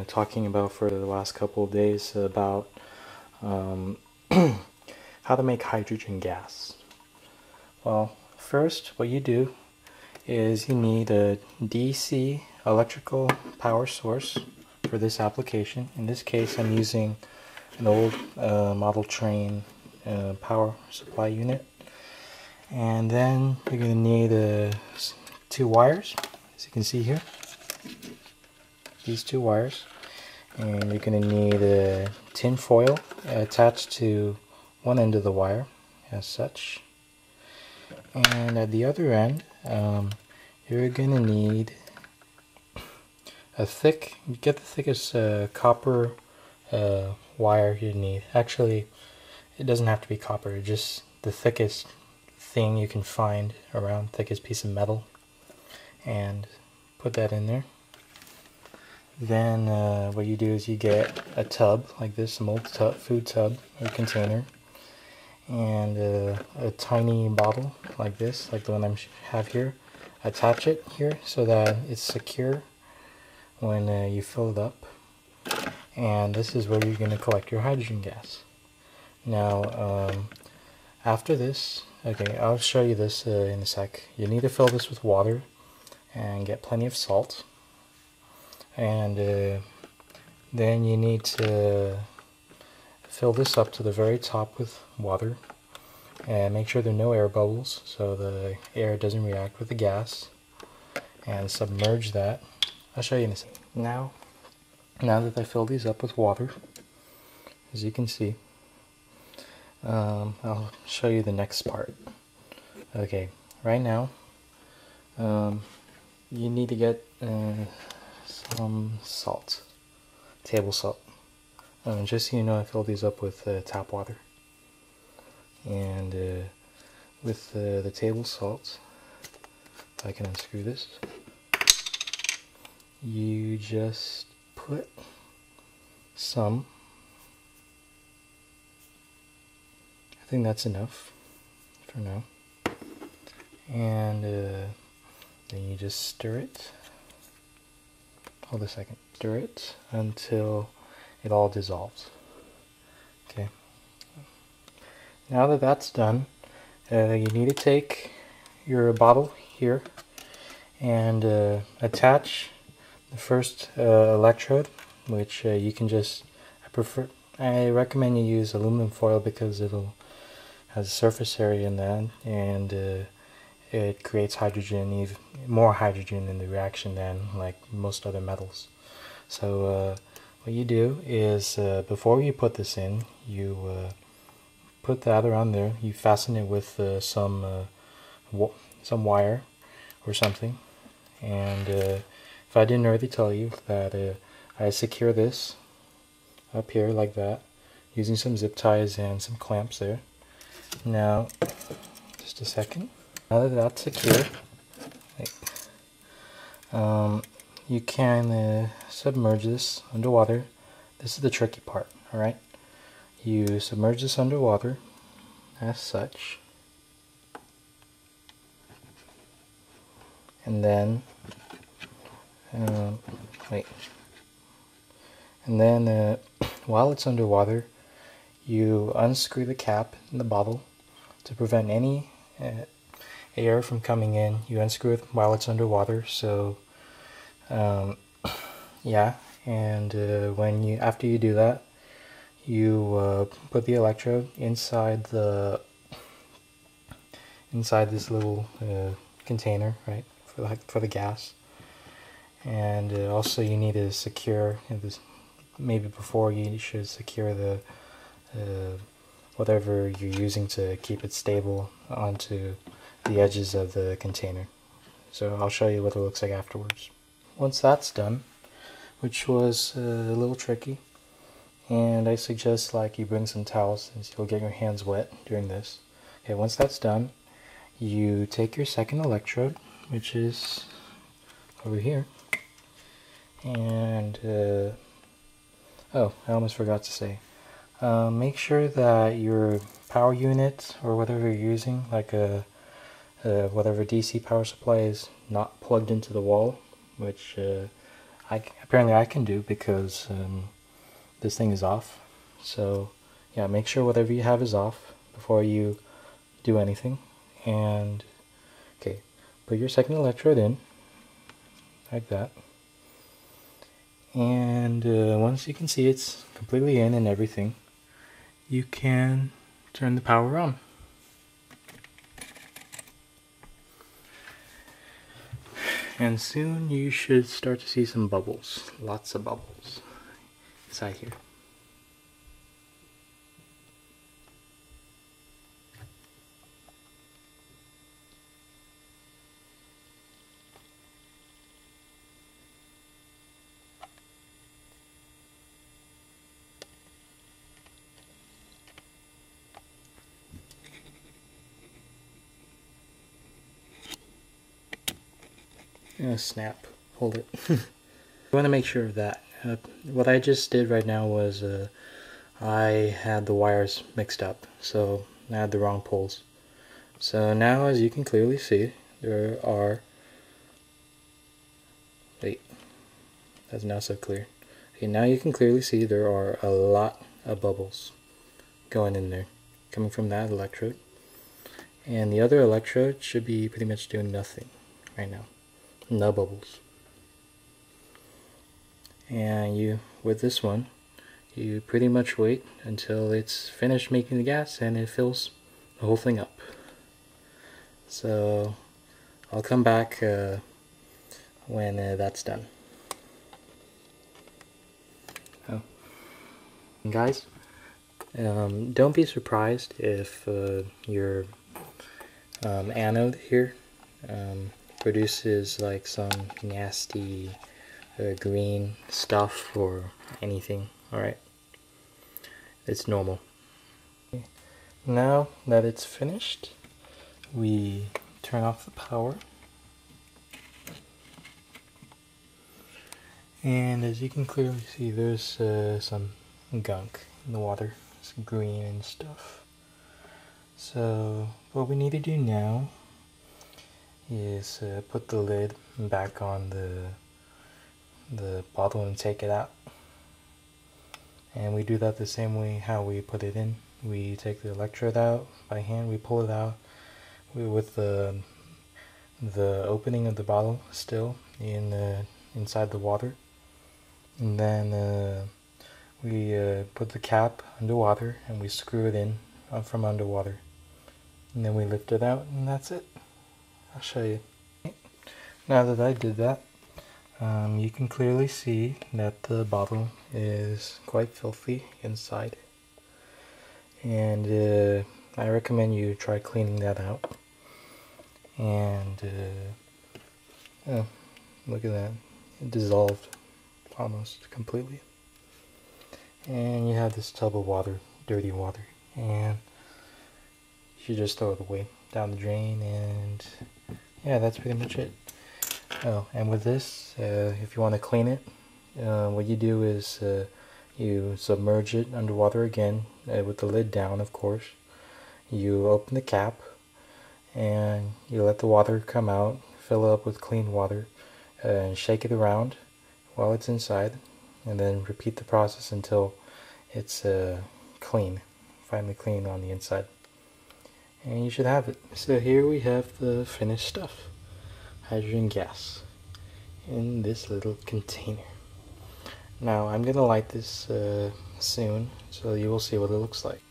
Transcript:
Talking about for the last couple of days about um, how to make hydrogen gas. Well, first what you do is you need a DC electrical power source for this application. In this case I'm using an old model train power supply unit. And then you're going to need two wires, as you can see here. These two wires. And you're going to need a tin foil attached to one end of the wire, as such. And at the other end, you're going to need get the thickest copper wire you need. Actually, it doesn't have to be copper, just the thickest thing you can find around, thickest piece of metal. And put that in there. Then what you do is you get a tub like this, some old food tub or container, and a tiny bottle like this, like the one I have here. Attach it here so that it's secure when you fill it up. And this is where you're going to collect your hydrogen gas. Now, after this, okay, I'll show you this in a sec. You need to fill this with water and get plenty of salt. And then you need to fill this up to the very top with water and make sure there are no air bubbles so the air doesn't react with the gas, and submerge that. I'll show you in a second. Now that I filled these up with water, as you can see, I'll show you the next part. Okay, right now you need to get some salt, table salt. Just so you know, I filled these up with tap water. And with the table salt, if I can unscrew this, you just put some. I think that's enough for now. And then you just stir it. Hold a second. Stir it until it all dissolves. Okay. Now that that's done, you need to take your bottle here and attach the first electrode, which you can just, I recommend you use aluminum foil because it'll has a surface area in that, and it creates hydrogen, even more hydrogen in the reaction than like most other metals. So what you do is before you put this in, you put that around there. You fasten it with some wire or something. And if I didn't already tell you that I secure this up here like that using some zip ties and some clamps there. Now, just a second. Now that that's secure, you can submerge this underwater. This is the tricky part, alright? You submerge this underwater, as such. And then, while it's underwater, you unscrew the cap in the bottle to prevent any air from coming in. You unscrew it while it's underwater. So, yeah. And after you do that, you put the electrode inside this little container, right, for the gas. And also you need to secure this. Maybe before you should secure the whatever you're using to keep it stable onto the edges of the container. So I'll show you what it looks like afterwards. Once that's done, which was a little tricky, and I suggest like you bring some towels since you'll get your hands wet during this. Okay, once that's done, you take your second electrode, which is over here, and oh, I almost forgot to say, make sure that your power unit or whatever you're using, like whatever DC power supply, is not plugged into the wall, which apparently I can do because this thing is off. So yeah, make sure whatever you have is off before you do anything. And okay, put your second electrode in like that. And once you can see it's completely in and everything, you can turn the power on. And soon you should start to see some bubbles, lots of bubbles inside here. Snap. Hold it. I want to make sure of that. What I just did right now was I had the wires mixed up, so I had the wrong poles. So now, as you can clearly see, there are... Wait, that's not so clear. Okay, now you can clearly see there are a lot of bubbles going in there, coming from that electrode. And the other electrode should be pretty much doing nothing right now. No bubbles. And with this one, you pretty much wait until it's finished making the gas and it fills the whole thing up. So I'll come back when that's done. Oh, and guys, don't be surprised if your anode here produces like some nasty green stuff or anything. Alright, it's normal. Now that it's finished, we turn off the power, and as you can clearly see, there's some gunk in the water, some green and stuff. So what we need to do now is put the lid back on the bottle and take it out. And we do that the same way how we put it in. We take the electrode out by hand, we pull it out with the opening of the bottle still inside the water, and then we put the cap underwater and we screw it in from underwater, and then we lift it out, and that's it. I'll show you. Now that I did that, you can clearly see that the bottle is quite filthy inside, and I recommend you try cleaning that out. And oh, look at that, it dissolved almost completely. And you have this tub of water, dirty water, and you should just throw it away down the drain. And yeah, that's pretty much it. Oh, and with this, if you want to clean it, what you do is you submerge it underwater again with the lid down, of course. You open the cap and you let the water come out, fill it up with clean water, and shake it around while it's inside, and then repeat the process until it's clean, finally clean on the inside. And you should have it. So here we have the finished stuff. Hydrogen gas in this little container. Now I'm gonna light this soon, so you will see what it looks like.